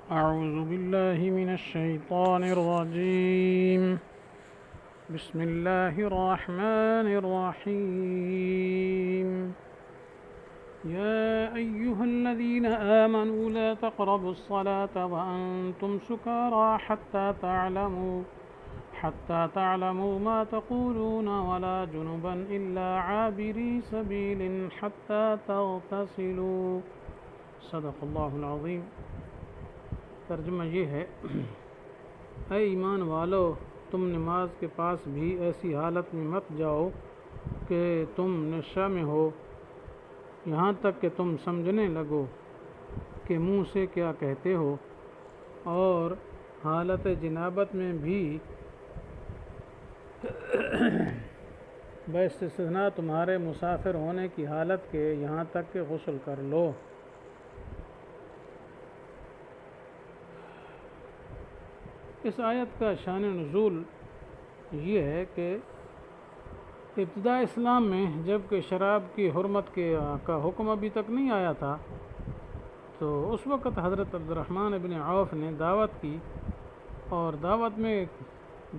أعوذ بالله من الشيطان الرجيم. بسم الله الرحمن الرحيم. يا أيها الذين آمنوا لا تقربوا الصلاة وأنتم سكارى حتى تعلموا ما تقولون ولا جنبا إلا عابري سبيل حتى تغتسلوا. صدق اللہ العظیم. ترجمہ یہ ہے: اے ایمان والو، تم نماز کے پاس بھی ایسی حالت میں مت جاؤ کہ تم نشہ میں ہو، یہاں تک کہ تم سمجھنے لگو کہ منہ سے کیا کہتے ہو، اور حالت جنابت میں بھی باستثناء تمہارے مسافر ہونے کی حالت کے یہاں تک کہ غسل کر لو. اس آیت کا شان نزول یہ ہے کہ ابتداء اسلام میں جب کہ شراب کی حرمت کا حکم ابھی تک نہیں آیا تھا، تو اس وقت حضرت عبدالرحمن ابن عوف نے دعوت کی، اور دعوت میں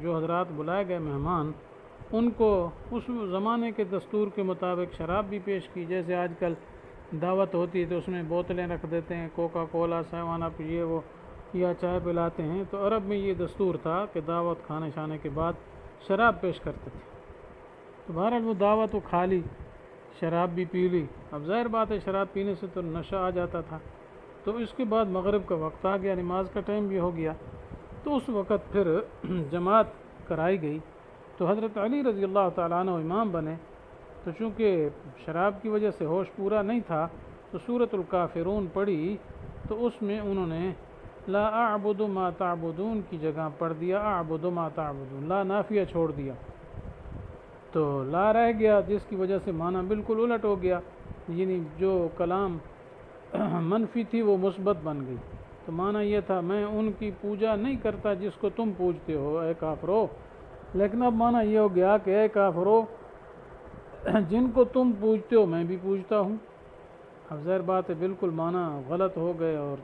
جو حضرات بلائے گئے مہمان، ان کو اس زمانے کے دستور کے مطابق شراب بھی پیش کی. جیسے آج کل دعوت ہوتی ہے تو اس میں بوتلیں رکھ دیتے ہیں، کوکا کولا، سیون اپ، یہ وہ، یا چائے پلاتے ہیں. تو عرب میں یہ دستور تھا کہ دعوت کھانے شانے کے بعد شراب پیش کرتے تھے. تو بہرحال وہ دعوت وہ کھا لی، شراب بھی پی لی. اب ظاہر بات ہے شراب پینے سے تو نشہ آ جاتا تھا. تو اس کے بعد مغرب کا وقت آ گیا، نماز کا ٹائم بھی ہو گیا. تو اس وقت پھر جماعت کرائی گئی. تو حضرت علی رضی اللہ تعالیٰ عنہ امام بنے. تو چونکہ شراب کی وجہ سے ہوش پورا نہیں تھا، تو سورۃ الکافرون پڑھی. تو اس میں انہوں نے لا اعبد ما تعبدون کی جگہ پڑھ دیا اعبد ما تعبدون، لا نافیہ چھوڑ دیا. تو لا رہ گیا، جس کی وجہ سے معنی بالکل الٹ ہو گیا، یعنی جو کلام منفی تھی وہ مثبت بن گئی. تو معنی یہ تھا میں ان کی پوجا نہیں کرتا جس کو تم پوجتے ہو اے کافرو. لیکن اب معنی یہ ہو گیا کہ اے کافرو، جن کو تم پوجتے ہو میں بھی پوجتا ہوں. اب ظاہر بات ہے بالکل معنی غلط ہو گئے، اور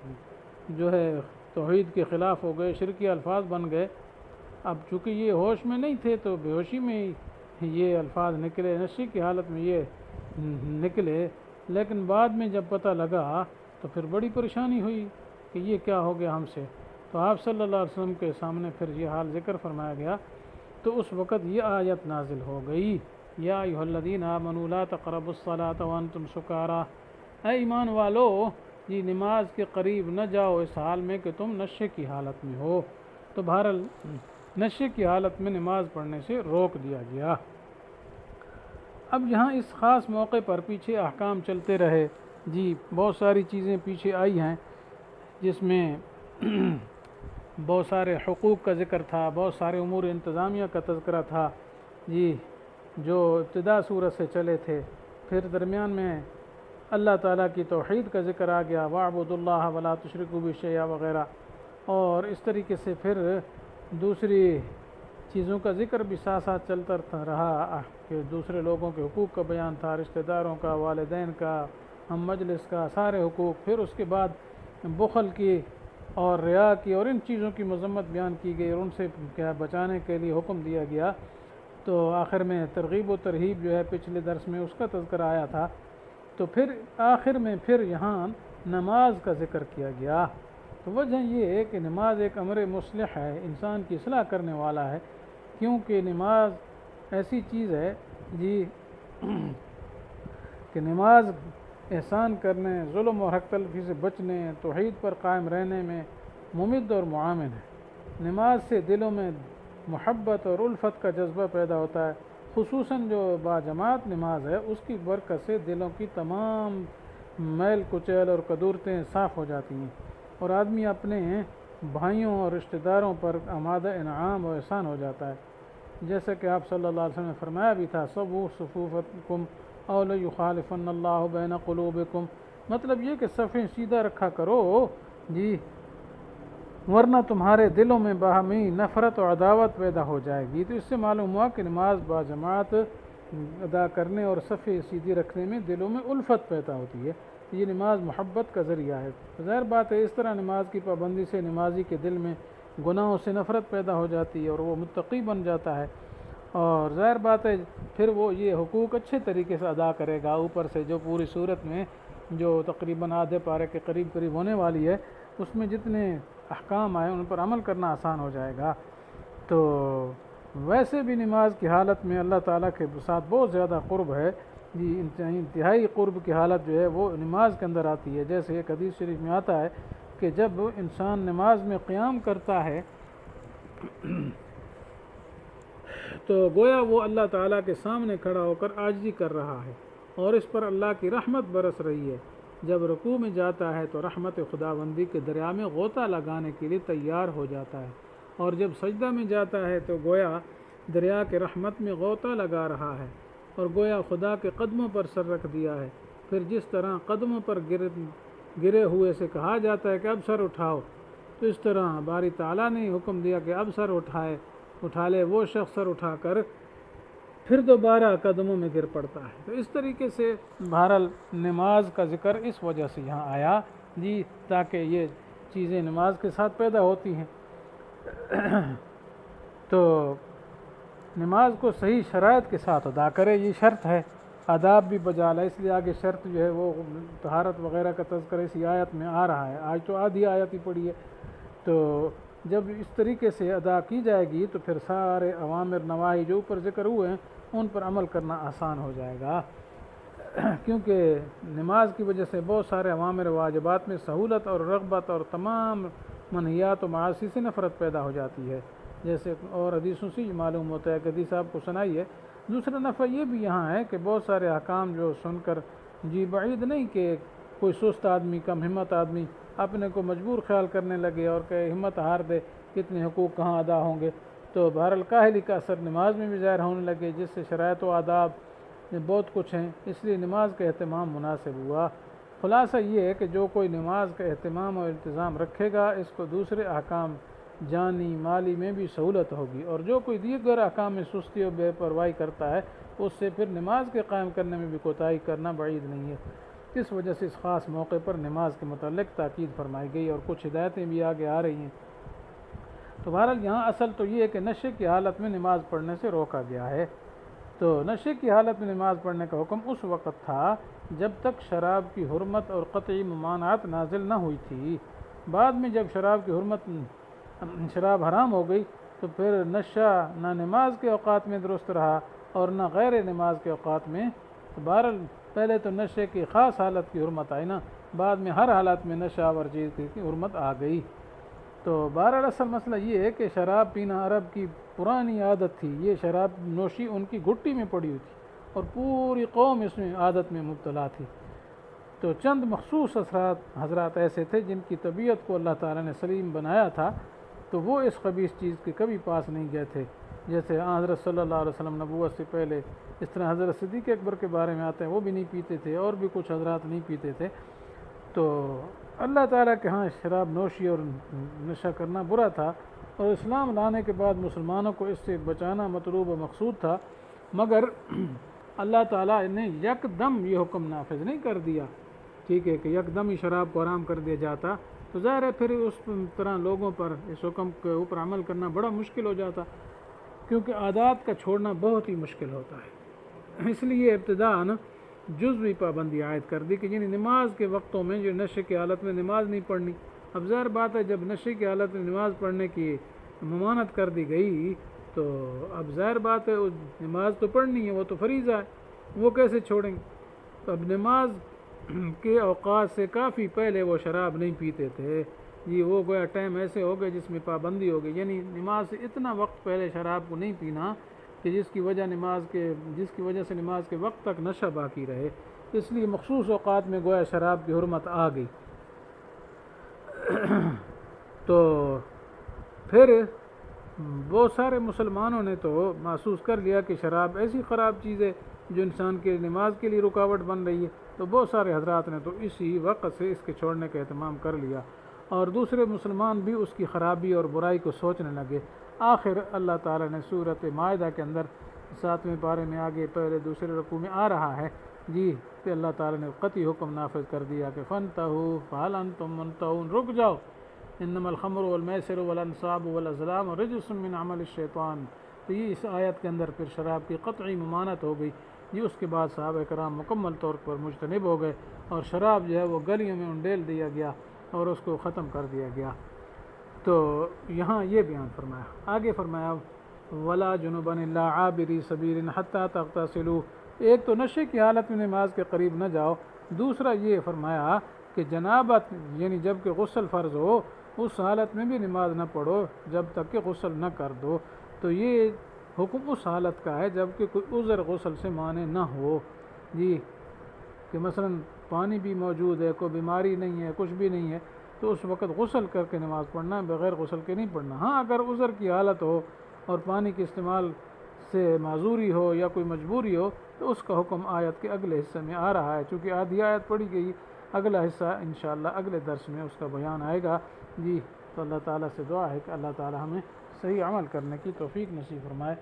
جو ہے توحید کے خلاف ہو گئے، شرکی الفاظ بن گئے. اب چونکہ یہ ہوش میں نہیں تھے تو بے ہوشی میں یہ الفاظ نکلے، نشے کی حالت میں یہ نکلے. لیکن بعد میں جب پتہ لگا تو پھر بڑی پریشانی ہوئی کہ یہ کیا ہو گیا ہم سے. تو آپ صلی اللہ علیہ وسلم کے سامنے پھر یہ حال ذکر فرمایا گیا. تو اس وقت یہ آیت نازل ہو گئی: یا ایھا الذین آمنوا لا تقربوا الصلاۃ وانتم سکارى. اے ایمان والو، یہ نماز کے قریب نہ جاؤ اس حال میں کہ تم نشے کی حالت میں ہو. تو بہرحال نشے کی حالت میں نماز پڑھنے سے روک دیا گیا. اب یہاں اس خاص موقع پر پیچھے احکام چلتے رہے. جی بہت ساری چیزیں پیچھے آئی ہیں جس میں بہت سارے حقوق کا ذکر تھا، بہت سارے امور انتظامیہ کا تذکرہ تھا، جی جو ابتدا صورت سے چلے تھے. پھر درمیان میں اللہ تعالیٰ کی توحید کا ذکر آ گیا، وَاعْبُدُوا اللَّهَ وَلَا تُشْرِكُوا بِهِ شَيْئًا وغیرہ. اور اس طریقے سے پھر دوسری چیزوں کا ذکر بھی ساتھ ساتھ چلتا رہا کہ دوسرے لوگوں کے حقوق کا بیان تھا، رشتہ داروں کا، والدین کا، ہم مجلس کا، سارے حقوق. پھر اس کے بعد بخل کی اور ریا کی اور ان چیزوں کی مذمت بیان کی گئی، اور ان سے کیا بچانے کے لیے حکم دیا گیا. تو آخر میں ترغیب و ترہیب جو ہے پچھلے درس میں اس کا تذکرہ آیا تھا. تو پھر آخر میں پھر یہاں نماز کا ذکر کیا گیا. تو وجہ یہ ہے کہ نماز ایک امر مصلح ہے، انسان کی اصلاح کرنے والا ہے. کیونکہ نماز ایسی چیز ہے جی کہ نماز احسان کرنے، ظلم و حق تلفی سے بچنے، توحید پر قائم رہنے میں ممد اور معاون ہے. نماز سے دلوں میں محبت اور الفت کا جذبہ پیدا ہوتا ہے. خصوصاً جو باجماعت نماز ہے اس کی برکت سے دلوں کی تمام میل کچیل اور قدورتیں صاف ہو جاتی ہیں، اور آدمی اپنے بھائیوں اور رشتہ داروں پر آمادہ انعام و احسان ہو جاتا ہے. جیسا کہ آپ صلی اللہ علیہ وسلم نے فرمایا بھی تھا: صووا صفوفکم او لیخالفن اللہ بین قلوبکم. مطلب یہ کہ صفیں سیدھا رکھا کرو جی، ورنہ تمہارے دلوں میں باہمی نفرت و عداوت پیدا ہو جائے گی. تو اس سے معلوم ہوا کہ نماز باجماعت ادا کرنے اور صفیں سیدھی رکھنے میں دلوں میں الفت پیدا ہوتی ہے. یہ نماز محبت کا ذریعہ ہے۔ ظاہر بات ہے اس طرح نماز کی پابندی سے نمازی کے دل میں گناہوں سے نفرت پیدا ہو جاتی ہے اور وہ متقی بن جاتا ہے، اور ظاہر بات ہے پھر وہ یہ حقوق اچھے طریقے سے ادا کرے گا۔ اوپر سے جو پوری صورت میں جو تقریباً آدھے پارے کے قریب ہونے والی ہے، اس میں جتنے احکام آئے ان پر عمل کرنا آسان ہو جائے گا۔ تو ویسے بھی نماز کی حالت میں اللہ تعالیٰ کے ساتھ بہت زیادہ قرب ہے جی، انتہائی قرب کی حالت جو ہے وہ نماز کے اندر آتی ہے۔ جیسے ایک حدیث شریف میں آتا ہے کہ جب انسان نماز میں قیام کرتا ہے تو گویا وہ اللہ تعالیٰ کے سامنے کھڑا ہو کر عاجزی کر رہا ہے اور اس پر اللہ کی رحمت برس رہی ہے۔ جب رکوع میں جاتا ہے تو رحمت خداوندی کے دریا میں غوطہ لگانے کے لیے تیار ہو جاتا ہے، اور جب سجدہ میں جاتا ہے تو گویا دریا کے رحمت میں غوطہ لگا رہا ہے اور گویا خدا کے قدموں پر سر رکھ دیا ہے۔ پھر جس طرح قدموں پر گرے ہوئے سے کہا جاتا ہے کہ اب سر اٹھاؤ، تو اس طرح باری تعالیٰ نے حکم دیا کہ اب سر اٹھا لے وہ شخص سر اٹھا کر پھر دوبارہ قدموں میں گر پڑتا ہے۔ تو اس طریقے سے بہرحال نماز کا ذکر اس وجہ سے یہاں آیا جی، تاکہ یہ چیزیں نماز کے ساتھ پیدا ہوتی ہیں۔ تو نماز کو صحیح شرائط کے ساتھ ادا کرے، یہ شرط ہے، آداب بھی بجا لائے، اس لیے آگے شرط جو ہے وہ طہارت وغیرہ کا تذکرہ اسی آیت میں آ رہا ہے۔ آج تو آدھی آیت ہی پڑھی ہے، تو جب اس طریقے سے ادا کی جائے گی تو پھر سارے اوامر نواہی جو اوپر ذکر ہوئے ہیں ان پر عمل کرنا آسان ہو جائے گا، کیونکہ نماز کی وجہ سے بہت سارے اوامر واجبات میں سہولت اور رغبت اور تمام منہیات و معاصی سے نفرت پیدا ہو جاتی ہے، جیسے اور حدیثوں سے یہ معلوم ہوتا ہے کہ حدیث آپ کو سنائی ہے۔ دوسرا نفع یہ بھی یہاں ہے کہ بہت سارے احکام جو سن کر جی بعید نہیں کہ کوئی سست آدمی، کم ہمت آدمی اپنے کو مجبور خیال کرنے لگے اور کہ ہمت ہار دے، کتنے حقوق کہاں ادا ہوں گے، تو بہرحال کاہلی کا اثر نماز میں بھی ظاہر ہونے لگے، جس سے شرائط و آداب بہت کچھ ہیں، اس لیے نماز کا اہتمام مناسب ہوا۔ خلاصہ یہ ہے کہ جو کوئی نماز کا اہتمام اور التزام رکھے گا اس کو دوسرے احکام جانی مالی میں بھی سہولت ہوگی، اور جو کوئی دیگر احکام میں سستی اور بے پرواہی کرتا ہے اس سے پھر نماز کے قائم کرنے میں بھی کوتاہی کرنا بعید نہیں ہے۔ اس وجہ سے اس خاص موقع پر نماز کے متعلق تاکید فرمائی گئی اور کچھ ہدایتیں بھی آگے آ رہی ہیں۔ تو بہرحال یہاں اصل تو یہ ہے کہ نشے کی حالت میں نماز پڑھنے سے روکا گیا ہے۔ تو نشے کی حالت میں نماز پڑھنے کا حکم اس وقت تھا جب تک شراب کی حرمت اور قطعی ممانعت نازل نہ ہوئی تھی۔ بعد میں جب شراب حرام ہو گئی تو پھر نشہ نہ نماز کے اوقات میں درست رہا اور نہ غیر نماز کے اوقات میں۔ بہرحال پہلے تو نشے کی خاص حالت کی حرمت آئی نا، بعد میں ہر حالت میں نشہ آور چیز کی حرمت آ گئی۔ تو بہرحال اصل مسئلہ یہ ہے کہ شراب پینا عرب کی پرانی عادت تھی، یہ شراب نوشی ان کی گھٹی میں پڑی ہوئی تھی اور پوری قوم اس میں عادت میں مبتلا تھی۔ تو چند مخصوص حضرات ایسے تھے جن کی طبیعت کو اللہ تعالیٰ نے سلیم بنایا تھا، تو وہ اس خبیث چیز کے کبھی پاس نہیں گئے تھے، جیسے حضرت صلی اللہ علیہ وسلم نبوت سے پہلے۔ اس طرح حضرت صدیق اکبر کے بارے میں آتے ہیں، وہ بھی نہیں پیتے تھے، اور بھی کچھ حضرات نہیں پیتے تھے۔ تو اللہ تعالیٰ کے ہاں شراب نوشی اور نشہ کرنا برا تھا، اور اسلام لانے کے بعد مسلمانوں کو اس سے بچانا مطلوب و مقصود تھا، مگر اللہ تعالیٰ نے یک دم یہ حکم نافذ نہیں کر دیا، ٹھیک ہے، کہ یک دم ہی شراب کو حرام کر دیا جاتا تو ظاہر ہے پھر اس طرح لوگوں پر اس حکم کے اوپر عمل کرنا بڑا مشکل ہو جاتا، کیونکہ عادات کا چھوڑنا بہت ہی مشکل ہوتا ہے۔ اس لیے ابتداءً جزوی پابندی عائد کر دی کہ یعنی نماز کے وقتوں میں جو نشے کی حالت میں نماز نہیں پڑھنی۔ اب ظاہر بات ہے جب نشے کی حالت میں نماز پڑھنے کی ممانعت کر دی گئی تو اب ظاہر بات ہے نماز تو پڑھنی ہے، وہ تو فریضہ ہے، وہ کیسے چھوڑیں گے؟ تو اب نماز کے اوقات سے کافی پہلے وہ شراب نہیں پیتے تھے جی، وہ گویا ٹائم ایسے ہو گئے جس میں پابندی ہو گئی، یعنی نماز سے اتنا وقت پہلے شراب کو نہیں پینا کہ جس کی وجہ سے نماز کے وقت تک نشہ باقی رہے، اس لیے مخصوص اوقات میں گویا شراب کی حرمت آ گئی۔ تو پھر بہت سارے مسلمانوں نے تو محسوس کر لیا کہ شراب ایسی خراب چیز ہے جو انسان کے نماز کے لیے رکاوٹ بن رہی ہے، تو بہت سارے حضرات نے تو اسی وقت سے اس کے چھوڑنے کا اہتمام کر لیا، اور دوسرے مسلمان بھی اس کی خرابی اور برائی کو سوچنے لگے۔ آخر اللہ تعالیٰ نے سورۃ مائدہ کے اندر 7ویں پارے میں آگے پہلے دوسرے رکوع میں آ رہا ہے جی کہ اللہ تعالیٰ نے قطعی حکم نافذ کر دیا کہ فانتہوا فہل انتم منتہون، رک جاؤ، انما الخمر والمیسر والانصاب والازلام رجس من عمل الشیطان۔ تو یہ اس آیت کے اندر پھر شراب کی قطعی ممانعت ہو گئی جی۔ اس کے بعد صحابہ کرام مکمل طور پر مجتنب ہو گئے اور شراب جو ہے وہ گلیوں میں انڈیل دیا گیا اور اس کو ختم کر دیا گیا۔ تو یہاں یہ بیان فرمایا، آگے فرمایا ولا جنبا الا عابری سبیل حتی تغتسلوا، ایک تو نشے کی حالت میں نماز کے قریب نہ جاؤ، دوسرا یہ فرمایا کہ جنابت یعنی جب کہ غسل فرض ہو اس حالت میں بھی نماز نہ پڑھو جب تک کہ غسل نہ کر دو۔ تو یہ حکم اس حالت کا ہے جب کہ کوئی عذر غسل سے مانع نہ ہو جی، کہ مثلا پانی بھی موجود ہے، کوئی بیماری نہیں ہے، کچھ بھی نہیں ہے، تو اس وقت غسل کر کے نماز پڑھنا ہے، بغیر غسل کے نہیں پڑھنا۔ ہاں اگر عذر کی حالت ہو اور پانی کے استعمال سے معذوری ہو یا کوئی مجبوری ہو تو اس کا حکم آیت کے اگلے حصے میں آ رہا ہے، چونکہ آدھی آیت پڑھی گئی، اگلا حصہ انشاءاللہ اگلے درس میں اس کا بیان آئے گا جی۔ تو اللہ تعالیٰ سے دعا ہے کہ اللہ تعالیٰ ہمیں صحیح عمل کرنے کی توفیق نصیب فرمائے،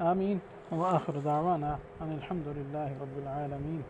آمین۔ وآخر دعوانا ان الحمد للہ رب العالمین۔